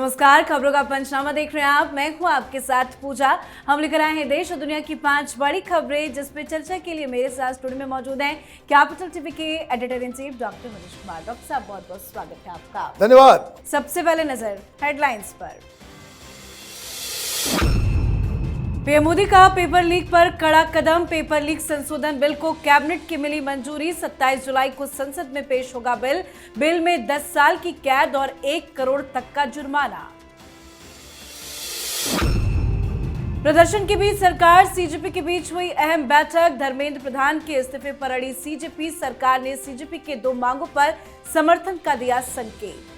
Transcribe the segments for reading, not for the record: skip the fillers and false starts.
नमस्कार, खबरों का पंचनामा देख रहे हैं आप। मैं हूं आपके साथ पूजा। हम लेकर आए हैं देश और दुनिया की 5 बड़ी खबरें, जिसपे चर्चा के लिए मेरे साथ स्टूडियो में मौजूद हैं कैपिटल टीवी के editor in chief doctor Manish Kumar. Doctor साहब, बहुत बहुत स्वागत है आपका। धन्यवाद। सबसे पहले नजर हेडलाइंस पर। पीएम मोदी का पेपर लीक पर कड़ा कदम। पेपर लीक संशोधन बिल को कैबिनेट की मिली मंजूरी। 27 जुलाई को संसद में पेश होगा बिल। बिल में 10 साल की कैद और 1 करोड़ तक का जुर्माना। प्रदर्शन के बीच सरकार सीजेपी के बीच हुई अहम बैठक। धर्मेंद्र प्रधान के इस्तीफे पर अड़ी सीजेपी। सरकार ने सीजेपी के 2 मांगों पर समर्थन का दिया संकेत।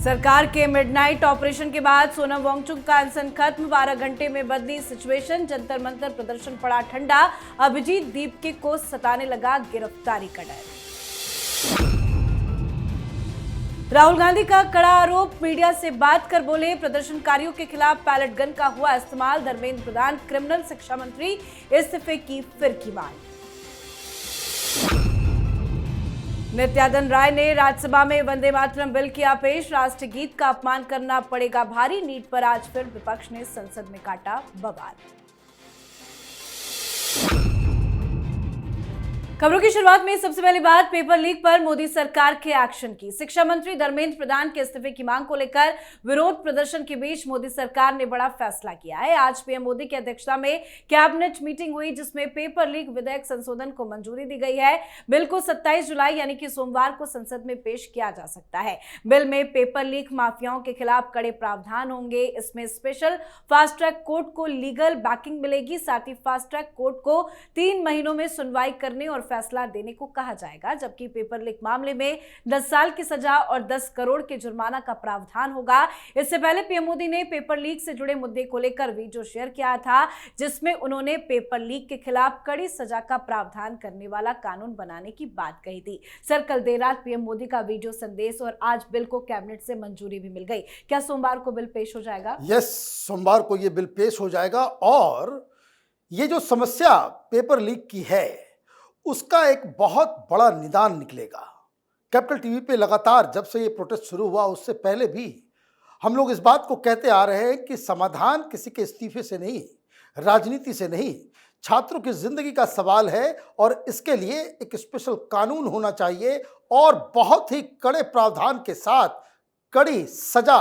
सरकार के मिडनाइट ऑपरेशन के बाद सोनम वांगचुक का अनशन खत्म। 12 घंटे में बदली सिचुएशन। जंतर मंतर प्रदर्शन पड़ा ठंडा। अभिजीत दीपके को सताने लगा गिरफ्तारी का डर। राहुल गांधी का कड़ा आरोप। मीडिया से बात कर बोले प्रदर्शनकारियों के खिलाफ पैलेट गन का हुआ इस्तेमाल। धर्मेंद्र प्रधान क्रिमिनल शिक्षा मंत्री इस्तीफे की फिर की मांग। नित्यानंद राय ने राज्यसभा में वंदे मातरम बिल किया पेश। राष्ट्रीय गीत का अपमान करना पड़ेगा भारी। नीट पर आज फिर विपक्ष ने संसद में काटा बवाल। खबरों की शुरुआत में सबसे पहली बात पेपर लीक पर मोदी सरकार के एक्शन की। शिक्षा मंत्री धर्मेंद्र प्रधान के इस्तीफे की मांग को लेकर विरोध प्रदर्शन के बीच मोदी सरकार ने बड़ा फैसला किया है। आज पीएम मोदी की अध्यक्षता में कैबिनेट मीटिंग हुई, जिसमें पेपर लीक विधेयक संशोधन को मंजूरी दी गई है। बिल को 27 जुलाई यानी कि सोमवार को संसद में पेश किया जा सकता है। बिल में पेपर लीक माफियाओं के खिलाफ कड़े प्रावधान होंगे। इसमें स्पेशल फास्ट ट्रैक कोर्ट को लीगल बैकिंग मिलेगी। साथ ही फास्ट ट्रैक कोर्ट को 3 महीनों में सुनवाई करने और फैसला देने को कहा जाएगा, जबकि पेपर लीक मामले में 10 साल की सजा और 10 करोड़ के जुर्माना का प्रावधान होगा। इससे पहले पीएम मोदी ने पेपर लीक से जुड़े मुद्दे को लेकर वीडियो शेयर किया था, जिसमें उन्होंने पेपर लीक के खिलाफ कड़ी सजा का प्रावधान करने वाला कानून बनाने की बात कही थी। सर, कल देर रात पीएम मोदी का वीडियो संदेश और आज बिल को कैबिनेट से मंजूरी भी मिल गई। क्या सोमवार को बिल पेश हो जाएगा? यस, सोमवार को यह बिल पेश हो जाएगा। और ये जो समस्या पेपर लीक की है, उसका एक बहुत बड़ा निदान निकलेगा। कैपिटल टीवी पे लगातार जब से ये प्रोटेस्ट शुरू हुआ, उससे पहले भी हम लोग इस बात को कहते आ रहे हैं कि समाधान किसी के इस्तीफे से नहीं, राजनीति से नहीं, छात्रों की जिंदगी का सवाल है। और इसके लिए एक स्पेशल कानून होना चाहिए और बहुत ही कड़े प्रावधान के साथ कड़ी सजा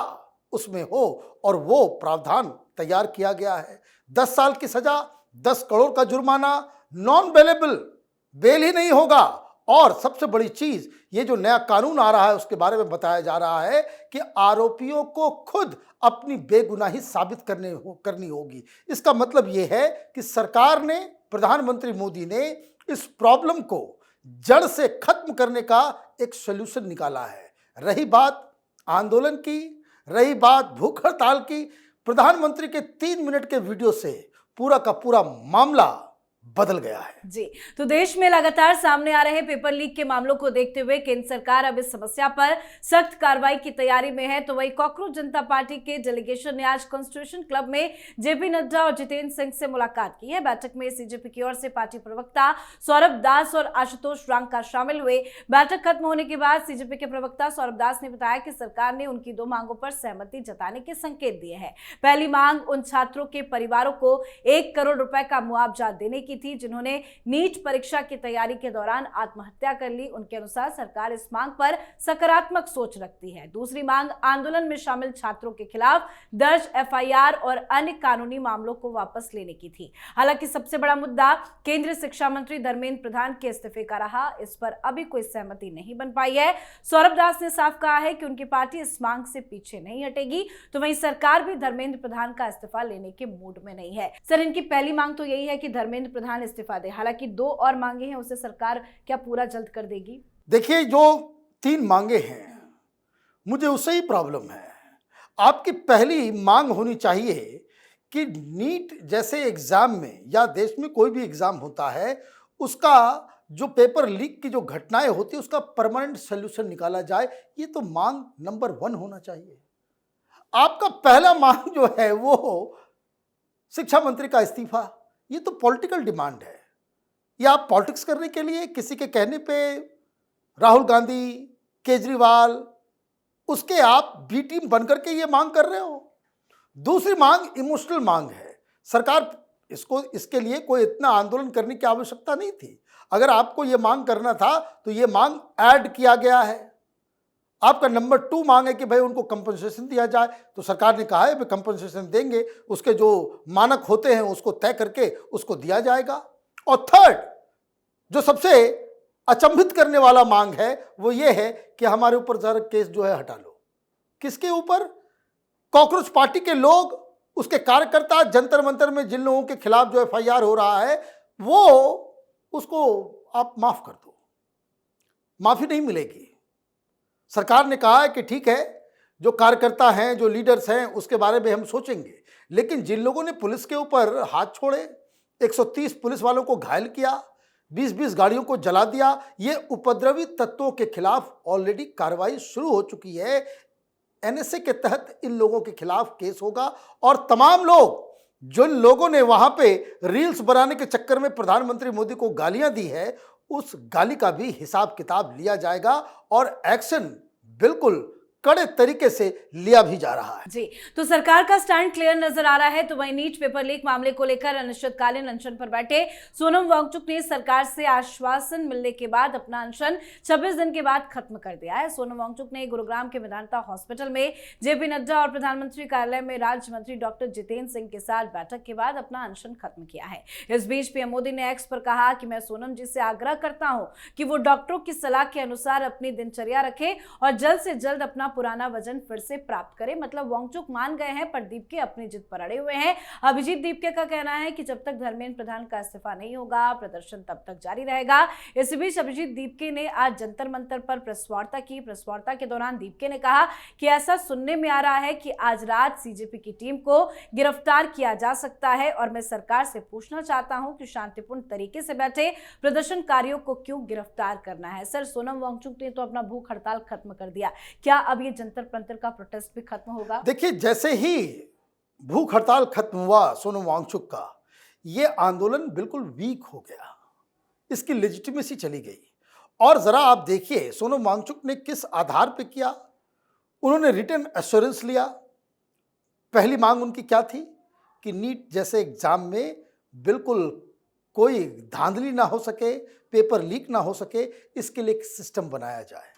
उसमें हो, और वो प्रावधान तैयार किया गया है। 10 साल की सजा, 10 करोड़ का जुर्माना, नॉन बेलेबल, बेल ही नहीं होगा। और सबसे बड़ी चीज, ये जो नया कानून आ रहा है उसके बारे में बताया जा रहा है कि आरोपियों को खुद अपनी बेगुनाही साबित करनी होगी। इसका मतलब ये है कि सरकार ने, प्रधानमंत्री मोदी ने इस प्रॉब्लम को जड़ से खत्म करने का एक सॉल्यूशन निकाला है। रही बात आंदोलन की, रही बात भूख हड़ताल की, प्रधानमंत्री के 3 मिनट के वीडियो से पूरा का पूरा मामला बदल गया है। जी, तो देश में लगातार सामने आ रहे पेपर लीक के मामलों को देखते हुए केंद्र सरकार अब इस समस्या पर सख्त कार्रवाई की तैयारी में है। तो वही कॉकरोच जनता पार्टी के डेलीगेशन ने आज कॉन्स्टिट्यूशन क्लब में जेपी नड्डा और जितेंद्र सिंह से मुलाकात की है। बैठक में सीजेपी की ओर से पार्टी प्रवक्ता सौरभ दास और आशुतोष रांका शामिल हुए। बैठक खत्म होने के बाद सीजेपी के प्रवक्ता सौरभ दास ने बताया कि सरकार ने उनकी 2 मांगों पर सहमति जताने के संकेत दिए हैं। पहली मांग उन छात्रों के परिवारों को 1 करोड़ रुपए का मुआवजा देने की थी जिन्होंने नीट परीक्षा की तैयारी के दौरान आत्महत्या कर ली। उनके अनुसार सरकार इस मांग पर सकारात्मक सोच रखती है। दूसरी मांग आंदोलन में शामिल छात्रों के खिलाफ दर्ज एफआईआर और अन्य कानूनी मामलों को वापस लेने की थी। हालांकि सबसे बड़ा मुद्दा केंद्रीय शिक्षा मंत्री धर्मेंद्र प्रधान के इस्तीफे का रहा। इस पर अभी कोई सहमति नहीं बन पाई है। सौरभ दास ने साफ कहा है कि उनकी पार्टी इस मांग से पीछे नहीं हटेगी। तो वहीं सरकार भी धर्मेंद्र प्रधान का इस्तीफा लेने के मूड में नहीं है। सर, इनकी पहली मांग तो यही है कि धर्मेंद्र प्रधान इस्तीफा दे। हालांकि 2 और मांगे हैं, उसे सरकार क्या पूरा जल्द कर देगी? देखिए, जो 3 मांगे हैं, मुझे उससे ही प्रॉब्लम है। आपकी पहली मांग होनी चाहिए कि नीट जैसे एग्जाम में, या देश में कोई भी एग्जाम होता है, उसका जो पेपर लीक की जो घटनाएं होती है उसका परमानेंट सोल्यूशन निकाला जाए। ये तो मांग नंबर 1 होना चाहिए। आपका पहला मांग जो है वो शिक्षा मंत्री का इस्तीफा, ये तो पॉलिटिकल डिमांड है। ये आप पॉलिटिक्स करने के लिए किसी के कहने पे राहुल गांधी, केजरीवाल, उसके आप बी टीम बनकर के ये मांग कर रहे हो। दूसरी मांग इमोशनल मांग है। सरकार इसके लिए कोई इतना आंदोलन करने की आवश्यकता नहीं थी। अगर आपको ये मांग करना था तो ये मांग ऐड किया गया है। आपका नंबर 2 मांग है कि भाई उनको कंपनसेशन दिया जाए, तो सरकार ने कहा है भाई कंपनसेशन देंगे, उसके जो मानक होते हैं उसको तय करके उसको दिया जाएगा। और थर्ड, जो सबसे अचंभित करने वाला मांग है वो ये है कि हमारे ऊपर जरा केस जो है हटा लो। किसके ऊपर? कॉकरोच पार्टी के लोग, उसके कार्यकर्ता, जंतर मंतर में जिन लोगों के खिलाफ जो FIR हो रहा है वो, उसको आप माफ कर दो। माफी नहीं मिलेगी। सरकार ने कहा है कि ठीक है, जो कार्यकर्ता हैं, जो लीडर्स हैं, उसके बारे में हम सोचेंगे, लेकिन जिन लोगों ने पुलिस के ऊपर हाथ छोड़े, 130 पुलिस वालों को घायल किया, 20-20 गाड़ियों को जला दिया, ये उपद्रवी तत्वों के खिलाफ ऑलरेडी कार्रवाई शुरू हो चुकी है। NSA के तहत इन लोगों के खिलाफ केस होगा और तमाम लोग, जिन लोगों ने वहां पे रील्स बनाने के चक्कर में प्रधानमंत्री मोदी को गालियां दी है, उस गाली का भी हिसाब किताब लिया जाएगा और एक्शन बिल्कुल कड़े तरीके से लिया भी जा रहा है। जी, तो सरकार का स्टैंड क्लियर नजर आ रहा है। तो वहीं नीट पेपर लीक मामले को लेकर अनिश्चितकालीन अनशन पर बैठे सोनम वांगचुक ने सरकार से आश्वासन मिलने के बाद अपना अनशन 26 दिन के बाद खत्म कर दिया है। सोनम वांगचुक ने गुरुग्राम के मेदांता हॉस्पिटल में JP नड्डा और प्रधानमंत्री कार्यालय में राज्य मंत्री डॉक्टर जितेंद्र सिंह के साथ बैठक के बाद अपना अनशन खत्म किया है। इस बीच PM मोदी ने एक्स पर कहा कि मैं सोनम जी से आग्रह करता हूं कि वो डॉक्टरों की सलाह के अनुसार अपनी दिनचर्या रखे और जल्द से जल्द अपना पुराना वजन फिर से प्राप्त करे। मतलब वांगचुक मान गए हैं, पर दीपके अपनी जिद पर अड़े हुए हैं। अभिजीत दीपके का कहना है कि जब तक धर्मेंद्र प्रधान का इस्तीफा नहीं होगा, प्रदर्शन तब तक जारी रहेगा। इस बीच अभिजीत दीपके ने आज जंतर मंतर पर प्रेस वार्ता की। प्रेस वार्ता के दौरान दीपके ने कहा कि ऐसा सुनने में आ रहा है कि आज रात CJP की टीम को गिरफ्तार किया जा सकता है और मैं सरकार से पूछना चाहता हूं कि शांतिपूर्ण तरीके से बैठे प्रदर्शनकारियों को क्यों गिरफ्तार करना है। सर, सोनम वांगचुक ने तो अपना भूख हड़ताल खत्म कर दिया, क्या अब ये जंतर मंतर का प्रोटेस्ट भी खत्म होगा? देखिए, जैसे ही भूख हड़ताल खत्म हुआ सोनम वांगचुक का, ये आंदोलन बिल्कुल वीक हो गया, इसकी लेजिटिमेसी चली गई। और जरा आप देखिए सोनम वांगचुक ने किस आधार पे किया। उन्होंने रिटन एश्योरेंस लिया। पहली मांग उनकी क्या थी कि नीट जैसे एग्जाम में बिल्कुल कोई धांधली ना हो सके, पेपर लीक ना हो सके, इसके लिए एक सिस्टम बनाया जाए।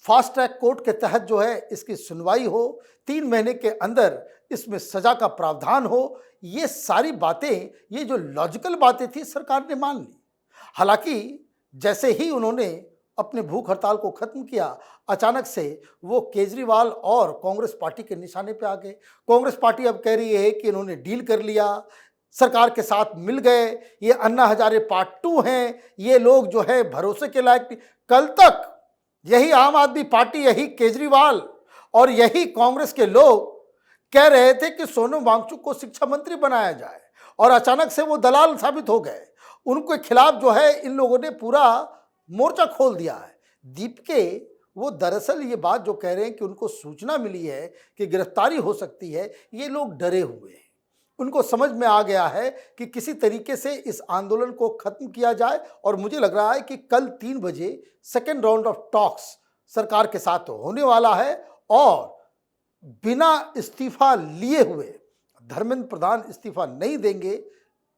फास्ट ट्रैक कोर्ट के तहत जो है इसकी सुनवाई हो, 3 महीने के अंदर इसमें सजा का प्रावधान हो। ये सारी बातें, ये जो लॉजिकल बातें थी, सरकार ने मान ली। हालांकि जैसे ही उन्होंने अपने भूख हड़ताल को खत्म किया, अचानक से वो केजरीवाल और कांग्रेस पार्टी के निशाने पे आ गए। कांग्रेस पार्टी अब कह रही है कि इन्होंने डील कर लिया, सरकार के साथ मिल गए, ये अन्ना हजारे पार्ट 2 हैं, ये लोग जो है भरोसे के लायक नहीं। कल तक यही आम आदमी पार्टी, यही केजरीवाल और यही कांग्रेस के लोग कह रहे थे कि सोनम वांगचुक को शिक्षा मंत्री बनाया जाए, और अचानक से वो दलाल साबित हो गए। उनके खिलाफ जो है इन लोगों ने पूरा मोर्चा खोल दिया है। दीपके वो दरअसल ये बात जो कह रहे हैं कि उनको सूचना मिली है कि गिरफ्तारी हो सकती है, ये लोग डरे हुए हैं। उनको समझ में आ गया है कि किसी तरीके से इस आंदोलन को खत्म किया जाए, और मुझे लग रहा है कि कल 3 बजे सेकेंड राउंड ऑफ टॉक्स सरकार के साथ होने वाला है, और बिना इस्तीफा लिए हुए, धर्मेंद्र प्रधान इस्तीफा नहीं देंगे,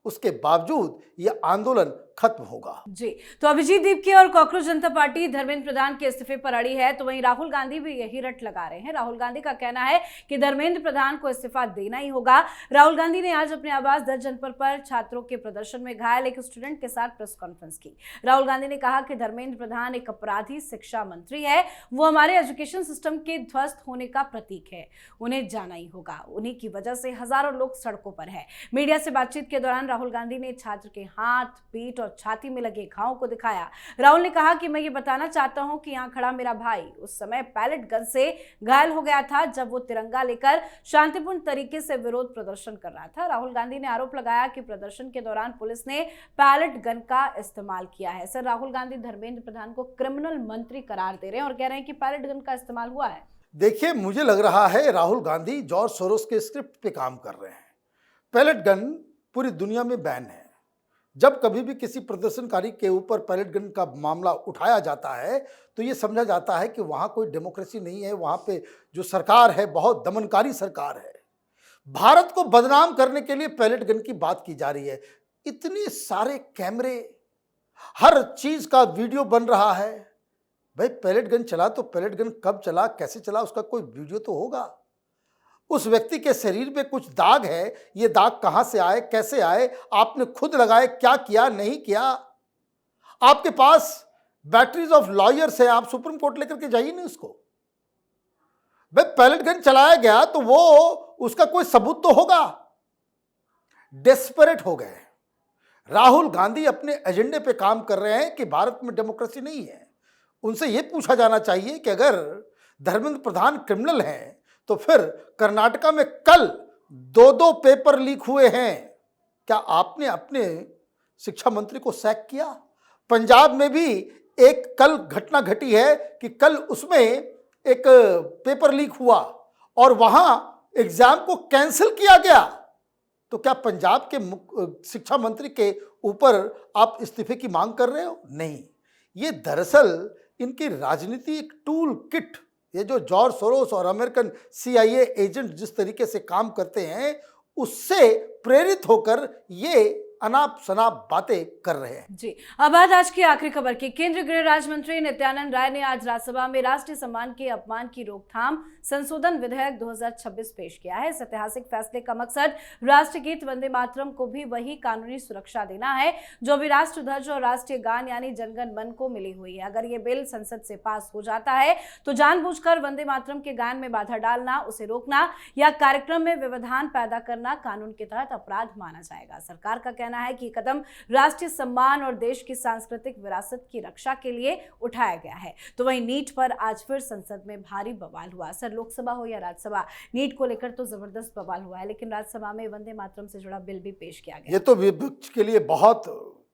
उसके बावजूद यह आंदोलन खत्म होगा। जी, तो अभिजीत दीपके और कॉकरोच जनता पार्टी धर्मेंद्र प्रधान के इस्तीफे पर अड़ी है, तो वहीं राहुल गांधी भी यही रट लगा रहे हैं। राहुल गांधी का कहना है कि धर्मेंद्र प्रधान को इस्तीफा देना ही होगा। राहुल गांधी ने आज अपने आवास 10 जनपद पर छात्रों के प्रदर्शन में घायल एक स्टूडेंट के साथ प्रेस कॉन्फ्रेंस की। राहुल गांधी ने कहा कि धर्मेंद्र प्रधान एक अपराधी शिक्षा मंत्री है, वो हमारे एजुकेशन सिस्टम के ध्वस्त होने का प्रतीक है, उन्हें जाना ही होगा। उन्हीं की वजह से हजारों लोग सड़कों पर है। मीडिया से बातचीत के दौरान राहुल गांधी ने छात्र के हाथ, पीठ और छाती में लगे घावों को दिखाया। राहुल ने कहा कि मैं ये बताना चाहता हूं कि यहाँ खड़ा मेरा भाई उस समय पैलेट गन से घायल हो गया था, जब वो तिरंगा लेकर शांतिपूर्ण तरीके से विरोध प्रदर्शन कर रहा था। राहुल गांधी ने आरोप लगाया कि प्रदर्शन के दौरान पुलिस ने पैलेट गन का इस्तेमाल किया है। सर, राहुल गांधी धर्मेंद्र प्रधान को क्रिमिनल मंत्री करार दे रहे हैं और कह रहे हैं कि पैलेट गन का इस्तेमाल हुआ है। देखिए, मुझे लग रहा है राहुल गांधी जॉर्ज सोरोस के स्क्रिप्ट पे काम कर रहे हैं। पैलेट गन पूरी दुनिया में बैन है। जब कभी भी किसी प्रदर्शनकारी के ऊपर पैलेट गन का मामला उठाया जाता है तो ये समझा जाता है कि वहाँ कोई डेमोक्रेसी नहीं है, वहाँ पे जो सरकार है बहुत दमनकारी सरकार है। भारत को बदनाम करने के लिए पैलेट गन की बात की जा रही है। इतने सारे कैमरे, हर चीज का वीडियो बन रहा है। भाई पैलेट गन चला तो पैलेट गन कब चला, कैसे चला, उसका कोई वीडियो तो होगा। उस व्यक्ति के शरीर पे कुछ दाग है, ये दाग कहां से आए, कैसे आए, आपने खुद लगाए, क्या किया, नहीं किया। आपके पास बैटरीज ऑफ लॉयर्स है, आप सुप्रीम कोर्ट लेकर के जाइए नहीं उसको। भाई पैलेट गन चलाया गया तो वो उसका कोई सबूत तो होगा। डेस्परेट हो गए। राहुल गांधी अपने एजेंडे पे काम कर रहे हैं कि भारत में डेमोक्रेसी नहीं है। उनसे यह पूछा जाना चाहिए कि अगर धर्मेंद्र प्रधान क्रिमिनल हैं तो फिर कर्नाटका में कल 2 पेपर लीक हुए हैं। क्या आपने अपने शिक्षा मंत्री को सैक किया? पंजाब में भी एक कल घटना घटी है कि कल उसमें एक पेपर लीक हुआ और वहां एग्जाम को कैंसिल किया गया। तो क्या पंजाब के शिक्षा मंत्री के ऊपर आप इस्तीफे की मांग कर रहे हो? नहीं, ये दरअसल इनकी राजनीति एक टूल किट, ये जो जॉर्ज सोरोस और अमेरिकन CIA एजेंट जिस तरीके से काम करते हैं उससे प्रेरित होकर ये अनाप शनाप बातें कर रहे हैं। जी, अब बात आज की आखिरी खबर की। केंद्रीय गृह राज्य मंत्री नित्यानंद राय ने आज राज्यसभा में राष्ट्रीय सम्मान के अपमान की रोकथाम संशोधन विधेयक 2026 पेश किया है। इस ऐतिहासिक फैसले का मकसद राष्ट्रगीत वंदे मातरम को भी वही कानूनी सुरक्षा देना है जो भी राष्ट्र ध्वज और राष्ट्रीय गान यानी जनगण मन को मिली हुई है। अगर ये बिल संसद से पास हो जाता है तो जानबूझकर वंदे मातरम के गान में बाधा डालना, उसे रोकना या कार्यक्रम में व्यवधान पैदा करना कानून के तहत अपराध माना जाएगा। सरकार का कहना है कि कदम राष्ट्रीय सम्मान और देश की सांस्कृतिक विरासत की रक्षा के लिए उठाया गया है। तो वहीं नीट पर आज फिर संसद में भारी बवाल हुआ। सर लोकसभा हो या राज्यसभा, नीट को लेकर तो जबरदस्त बवाल हुआ है, लेकिन राज्यसभा में वंदे मातरम से जुड़ा बिल भी पेश किया गया। ये तो विपक्ष के लिए बहुत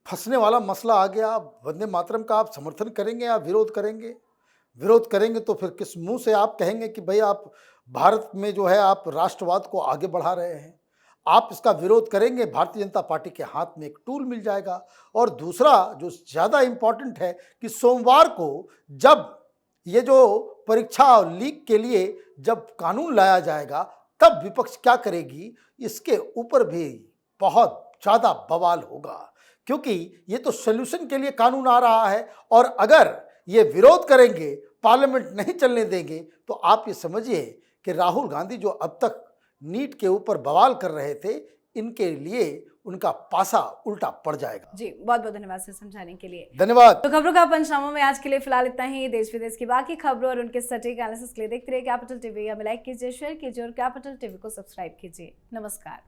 फंसने वाला मसला आ गया। वंदे मातरम का आप समर्थन करेंगे या विरोध करेंगे? विरोध करेंगे तो फिर किस मुंह से आप कहेंगे कि भाई आप भारत में जो है आप राष्ट्रवाद को आगे बढ़ा रहे हैं? आप इसका विरोध करेंगे, भारतीय जनता पार्टी के हाथ में एक टूल मिल जाएगा। और दूसरा जो ज़्यादा इम्पॉर्टेंट है कि सोमवार को जब ये जो परीक्षा लीक के लिए जब कानून लाया जाएगा तब विपक्ष क्या करेगी, इसके ऊपर भी बहुत ज़्यादा बवाल होगा। क्योंकि ये तो सोल्यूशन के लिए कानून आ रहा है और अगर ये विरोध करेंगे, पार्लियामेंट नहीं चलने देंगे, तो आप ये समझिए कि राहुल गांधी जो अब तक नीट के ऊपर बवाल कर रहे थे, इनके लिए उनका पासा उल्टा पड़ जाएगा। जी, बहुत बहुत धन्यवाद सर समझाने के लिए। धन्यवाद। तो खबरों का पंचनामा में आज के लिए फिलहाल इतना ही। देश विदेश की बाकी खबरों और उनके सटीक एनालिसिस के लिए देखते रहिए कैपिटल टीवी। हमें लाइक कीजिए, शेयर कीजिए और कैपिटल टीवी को सब्सक्राइब कीजिए। नमस्कार।